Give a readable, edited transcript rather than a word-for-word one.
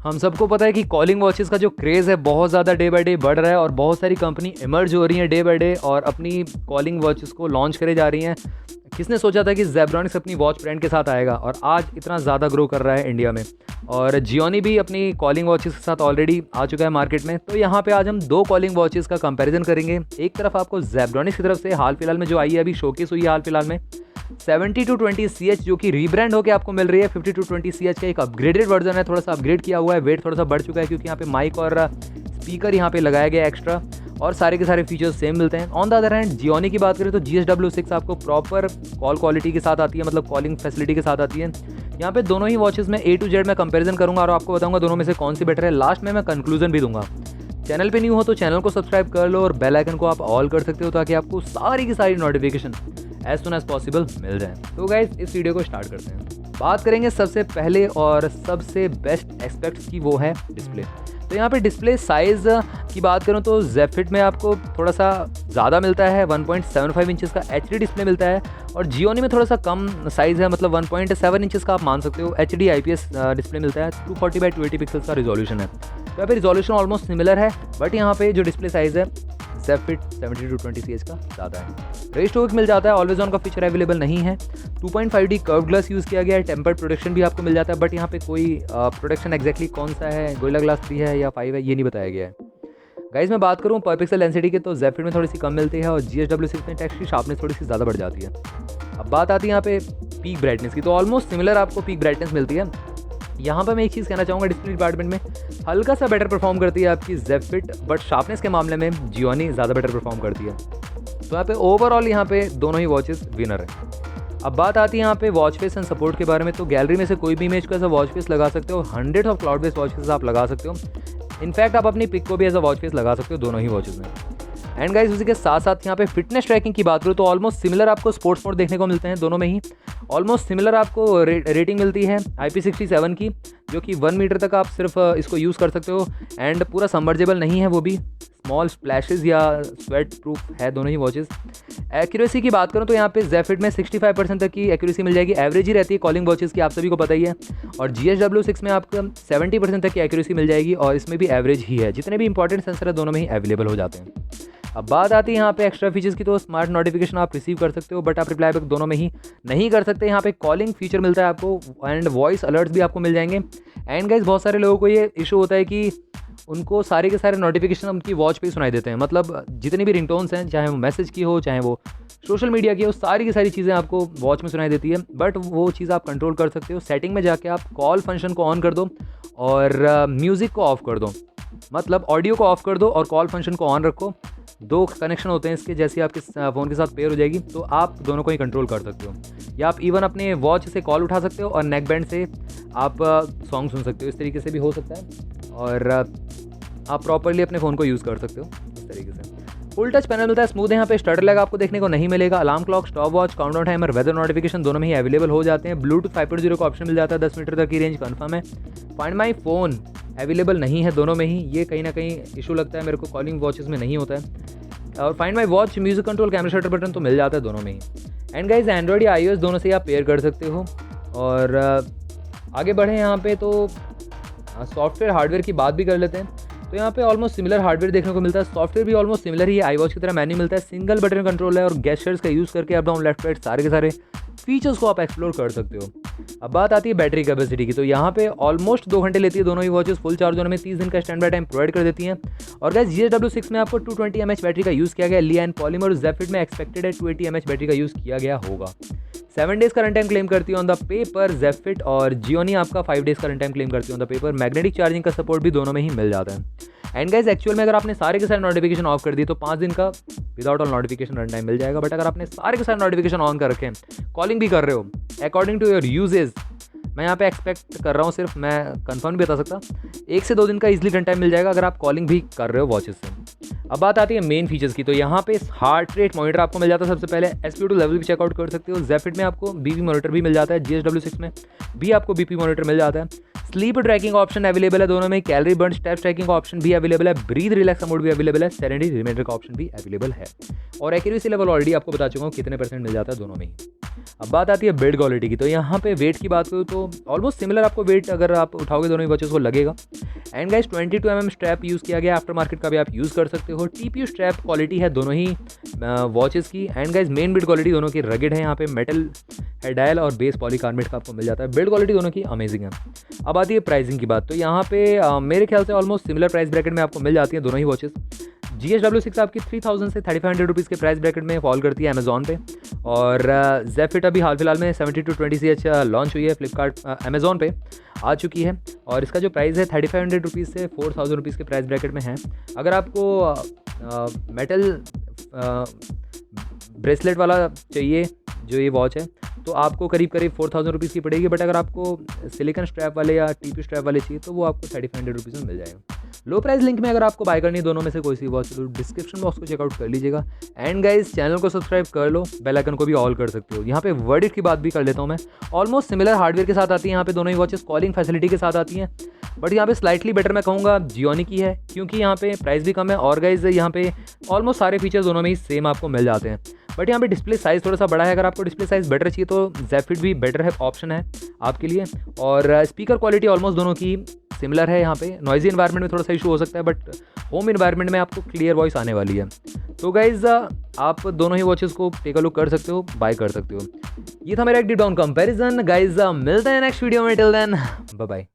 हम सबको पता है कि कॉलिंग वॉचेस का जो क्रेज़ है बहुत ज़्यादा डे बाय डे बढ़ रहा है और बहुत सारी कंपनी इमर्ज हो रही हैं डे बाय डे और अपनी कॉलिंग वॉचेस को लॉन्च करे जा रही हैं। किसने सोचा था कि ज़ेब्रॉनिक्स अपनी वॉच ब्रांड के साथ आएगा और आज इतना ज़्यादा ग्रो कर रहा है इंडिया में। और जियोनी भी अपनी कॉलिंग वॉचेस के साथ ऑलरेडी आ चुका है मार्केट में। तो यहाँ पे आज हम दो कॉलिंग वॉचेस का कंपैरिजन करेंगे। एक तरफ आपको ज़ेब्रॉनिक्स की तरफ से हाल फिलहाल में जो आई है, अभी शोकेस हुई है हाल फिलहाल में 7220CH जो कि रीब्रांड होकर आपको मिल रही है। 5220CH का एक अपग्रेडेड वर्जन है, थोड़ा सा अपग्रेड किया हुआ है, वेट थोड़ा सा बढ़ चुका है क्योंकि यहाँ पे माइक और स्पीकर यहाँ पे लगाया गया एक्स्ट्रा और सारे के सारे फीचर्स सेम मिलते हैं। On the other hand Gionee की बात करें तो GSW6 आपको प्रॉपर कॉल क्वालिटी के साथ आती है, मतलब कॉलिंग फैसिलिटी के साथ आती है। यहाँ पे दोनों ही वॉचेस में A to Z मैं कंपैरिजन करूँगा और आपको बताऊँगा दोनों में से कौन सी बेटर है। लास्ट में मैं कंक्लूजन भी दूंगा। चैनल पे न्यू हो तो चैनल को सब्सक्राइब कर लो और बेल आइकन को आप ऑल कर सकते हो ताकि आपको सारी की सारी notification as soon as possible मिल जाए। तो गाइस इस वीडियो को स्टार्ट करते हैं। बात करेंगे सबसे पहले और सबसे बेस्ट एस्पेक्ट्स की, वो है डिस्प्ले। तो यहाँ पे डिस्प्ले साइज़ की बात करूँ तो जेफिट में आपको थोड़ा सा ज़्यादा मिलता है, 1.75 इंचज़ का HD डिस्प्ले मिलता है और जियोनी में थोड़ा सा कम साइज़ है, मतलब 1.7 इंचज़ का आप मान सकते हो। HD IPS डिस्प्ले मिलता है, 240x280 पिक्सल्स का रिजोल्यूशन है। तो यहाँ पे रिजोल्यूशन ऑलमोस्ट सिमिलर है, बट यहाँ पे जो डिस्प्ले साइज़ है जेफिट 7220CH का ज़्यादा है। रेस्ट टू मिल जाता है, ऑलवेज ऑन का फीचर अवेलेबल नहीं है। 2.5D कर्व्ड ग्लास यूज़ किया गया है, टेम्पर्ड प्रोटेक्शन भी आपको मिल जाता है, बट यहाँ पे कोई प्रोटेक्शन एग्जैक्टली कौन सा है, गोरिल्ला ग्लास 3 है या 5 है, ये नहीं बताया गया है। गाइस मैं बात करूँ पर पिक्सल डेंसिटी की तो जेफिट में थोड़ी सी कम मिलती है और GSW6 में टेक्स्ट की शार्पनेस थोड़ी सी ज़्यादा बढ़ जाती है। अब बात आती है यहाँ पे पीक ब्राइटनेस की, तो ऑलमोस्ट सिमिलर आपको पीक ब्राइटनेस मिलती है। यहाँ पर मैं एक चीज़ कहना चाहूँगा, डिस्प्ले डिपार्टमेंट में हल्का सा बेटर परफॉर्म करती है आपकी जेफिट, बट शार्पनेस के मामले में जियोनी ज़्यादा बेटर परफॉर्म करती है। तो यहाँ पे ओवरऑल यहाँ पे दोनों ही वॉचेस विनर है। अब बात आती है यहाँ पे वॉच फेस एंड सपोर्ट के बारे में। तो गैलरी में से कोई भी इमेज को एज अ वॉच फेस लगा सकते हो, 100 of cloud based watch face आप लगा सकते हो। इनफैक्ट आप अपनी पिक को भी एज अ वॉच फेस लगा सकते हो दोनों ही वॉचेस में। एंड गाइस उसी के साथ साथ यहाँ पे फिटनेस ट्रैकिंग की बात करूँ तो ऑलमोस्ट सिमिलर आपको स्पोर्ट्स मोड देखने को मिलते हैं दोनों में ही। ऑलमोस्ट सिमिलर आपको रेटिंग मिलती है IP67 की, जो कि 1 मीटर तक आप सिर्फ इसको यूज़ कर सकते हो एंड पूरा सबमर्जेबल नहीं है, वो भी स्मॉल स्प्लैशेस या स्वेट प्रूफ है दोनों ही वॉचेस। एक्यूरेसी की बात करूँ तो यहाँ पे जेफिट में 65% तक की एक्यूरेसी मिल जाएगी, एवरेज ही रहती है कॉलिंग वॉचेस की, आप सभी को पता ही है। और GSW6 में आपको 70% तक की एक्यूरेसी मिल जाएगी और इसमें भी एवरेज ही है। जितने भी इंपॉर्टेंट सेंसर है दोनों में ही अवेलेबल हो जाते हैं। अब बात आती है यहाँ पे एक्स्ट्रा फीचर्स की, तो स्मार्ट नोटिफिकेशन आप रिसीव कर सकते हो, बट आप रिप्लाई बैक दोनों में ही नहीं कर सकते। यहाँ पे कॉलिंग फीचर मिलता है आपको एंड वॉइस अलर्ट्स भी आपको मिल जाएंगे। एंड गाइस बहुत सारे लोगों को ये इशू होता है कि उनको सारे के सारे नोटिफिकेशन उनकी वॉच पे ही सुनाई देते हैं, मतलब जितनी भी रिंगटोन्स हैं, चाहे वो मैसेज की हो चाहे वो सोशल मीडिया की हो, सारी की सारी चीज़ें आपको वॉच में सुनाई देती है। बट वो चीज़ आप कंट्रोल कर सकते हो, सेटिंग में जाके आप कॉल फंक्शन को ऑन कर दो और म्यूज़िक को ऑफ कर दो, मतलब ऑडियो को ऑफ कर दो और कॉल फंक्शन को ऑन रखो। दो कनेक्शन होते हैं इसके, जैसे आपके फ़ोन के साथ पेयर हो जाएगी तो आप दोनों को ही कंट्रोल कर सकते हो, या आप इवन अपने वॉच से कॉल उठा सकते हो और नेक बैंड से आप सॉन्ग सुन सकते हो। इस तरीके से भी हो सकता है और आप प्रॉपरली अपने फ़ोन को यूज़ कर सकते हो इस तरीके से। फुल टच पैनल मिलता है, स्मूथ है, यहाँ पे स्टटर लैग आपको देखने को नहीं मिलेगा। Alarm clock, stopwatch, countdown timer, weather notification दोनों में ही अवेलेबल हो जाते हैं। ब्लूटूथ 5.0 का ऑप्शन मिल जाता है, 10 मीटर तक की रेंज कन्फर्म है। फाइंड माई फ़ोन अवेलेबल नहीं है दोनों में ही, ये कहीं ना कहीं इशू लगता है मेरे को, कॉलिंग वॉचेस में नहीं होता है। और find my watch, music control, camera shutter button तो मिल जाता है दोनों में ही। एंड गाइज एंड्रॉइड या iOS दोनों से आप पेयर कर सकते हो। और आगे बढ़े यहाँ पे तो सॉफ्टवेयर हार्डवेयर की बात भी कर लेते हैं। तो यहाँ पे ऑलमोस्ट सिमिलर हार्डवेयर देखने को मिलता है, सॉफ्टवेयर भी ऑलमोस्ट सिमिलर ही है, iWatch की तरह मेन्यू मिलता है, सिंगल बटन कंट्रोल है और गेस्चर्स का यूज़ करके अप डाउन लेफ्ट राइट सारे के सारे फीचर्स को आप एक्सप्लोर कर सकते हो। अब बात आती है बैटरी कैपेसिटी की, तो यहाँ पे ऑलमोस्ट 2 घंटे लेती है दोनों ही वॉचेस, फुल चार्ज होने में 30 दिन का स्टैंड बाय टाइम प्रोवाइड कर देती हैं। और गाइस GSW6 में आपको 220 mAh बैटरी का यूज़ किया गया, लिया एंड पॉलीमर। जेफिट में एक्सपेक्टेड है 280 mAh बैटरी का यूज़ किया गया होगा। 7 डेज़ का रन टाइम क्लेम करती है ऑन द पेपर जेफिट और जियोनी आपका 5 डेज़ का रन टाइम क्लेम करती है on the paper. Magnetic charging का सपोर्ट भी दोनों में ही मिल जाता है। एंड गाइस एक्चुअल में अगर आपने सारे के सारे नोटिफिकेशन ऑफ कर दी तो 5 दिन का without all notification run time मिल जाएगा। बट अगर आपने सारे के सारे नोटिफिकेशन ऑन कर रखे, कॉलिंग भी कर रहे हो अकॉर्डिंग टू योर यूजेज, मैं यहाँ पे एक्सपेक्ट कर रहा हूँ, सिर्फ मैं कंफर्म भी बता सकता, 1 से 2 दिन का इजीली रन टाइम मिल जाएगा अगर आप कॉलिंग भी कर रहे हो वॉचेस से। अब बात आती है मेन फीचर्स की, तो यहाँ पे हार्ट रेट मॉनिटर आपको मिल जाता है सबसे पहले, SpO2 लेवल भी चेकआउट कर सकते हो। जेफिट में आपको BP मॉनिटर भी मिल जाता है, GSW6 में भी आपको BP मॉनिटर मिल जाता है। स्लीप ट्रैकिंग ऑप्शन अवेलेबल है दोनों में, कैलोरी बर्न स्टेप ट्रैकिंग का ऑप्शन भी अवेलेबल है, ब्रीथ रिलैक्स मोड भी अवेलेबल है, सेरेनिटी रिमाइंडर का ऑप्शन भी अवेलेबल है, और एक्यूरेसी लेवल ऑलरेडी आपको बता चुका हूँ कितने % मिल जाता है दोनों में ही। अब बात आती है बिल्ड क्वालिटी की, तो यहाँ पे वेट की बात करूँ तो ऑलमोस्ट सिमिलर आपको वेट अगर आप उठाओगे दोनों ही वॉचेस को लगेगा। And guys 22 mm strap use किया गया, आफ्टर मार्केट का भी आप यूज़ कर सकते हो। TPU स्ट्रैप क्वालिटी है दोनों ही वॉचेस की। And guys main build quality दोनों की रगेड है, यहाँ पे मेटल है डायल और बेस पॉलीकार्बोनेट का आपको मिल जाता है। बिल्ड क्वालिटी दोनों की अमेजिंग है। अब आती है प्राइसिंग की बात, तो यहाँ पे मेरे ख्याल से ऑलमोस्ट सिमिलर प्राइस ब्रैकेट में आपको मिल जाती है दोनों ही वॉचेस। GH-W6 आपकी 3000 से 3500 रुपीज़ के प्राइस ब्रैकेट में फॉल करती है अमेजॉन पे, और जेड फिट अभी हाल फिलहाल में 7220 CH लॉन्च हुई है, फ्लिपकार्ट अमेजॉन पे आ चुकी है, और इसका जो प्राइस है 3500 रुपीज़ से 4000 रुपीज़ के प्राइस ब्रैकेट में है। अगर आपको मेटल ब्रेसलेट वाला चाहिए जो ये वॉच है, तो आपको करीब 4000 रुपीज़ की पड़ेगी, बट अगर आपको सिलिकन स्ट्रैप वाले या TPU स्ट्रैप वाले चाहिए तो वो आपको 3500 रुपीज़ में मिल जाएगा। लो प्राइस लिंक में अगर आपको बाय करनी है दोनों में से कोई सी वॉच, तो डिस्क्रिप्शन बॉक्स को चेकआउट कर लीजिएगा। एंड गाइस चैनल को सब्सक्राइब कर लो, बेल आइकन को भी ऑल कर सकते हो। यहाँ पे वर्डिट की बात भी कर लेता हूँ मैं, ऑलमोस्ट सिमिलर हार्डवेयर के साथ आती है यहाँ पे दोनों ही वॉचेस, कॉलिंग फैसिलिटी के साथ आती हैं, बट यहाँ पे स्लाइटली बेटर मैं कहूँगा जियोनी की है, क्योंकि यहाँ पे प्राइस भी कम है, और गाइस यहाँ पे ऑलमोस्ट सारे फीचर्स दोनों में ही सेम आपको मिल जाते हैं। बट यहाँ पे डिस्प्ले साइज़ थोड़ा सा बड़ा है, अगर आपको डिस्प्ले साइज़ बेटर चाहिए तो जेड फिट भी बेटर है ऑप्शन है आपके लिए। और स्पीकर क्वालिटी ऑलमोस्ट दोनों की सिमिलर है। यहाँ पे नॉइजी इन्वायरमेंट में थोड़ा सा इशू हो सकता है, बट होम इन्वायरमेंट में आपको क्लियर वॉइस आने वाली है। तो गाइज आप दोनों ही वॉचेस को टेक अ लुक कर सकते हो, बाय कर सकते हो। ये था मेरा एक डीप डाउन कंपैरिजन। गाइज मिलते हैं नेक्स्ट वीडियो में, टिल देन बाय बाय।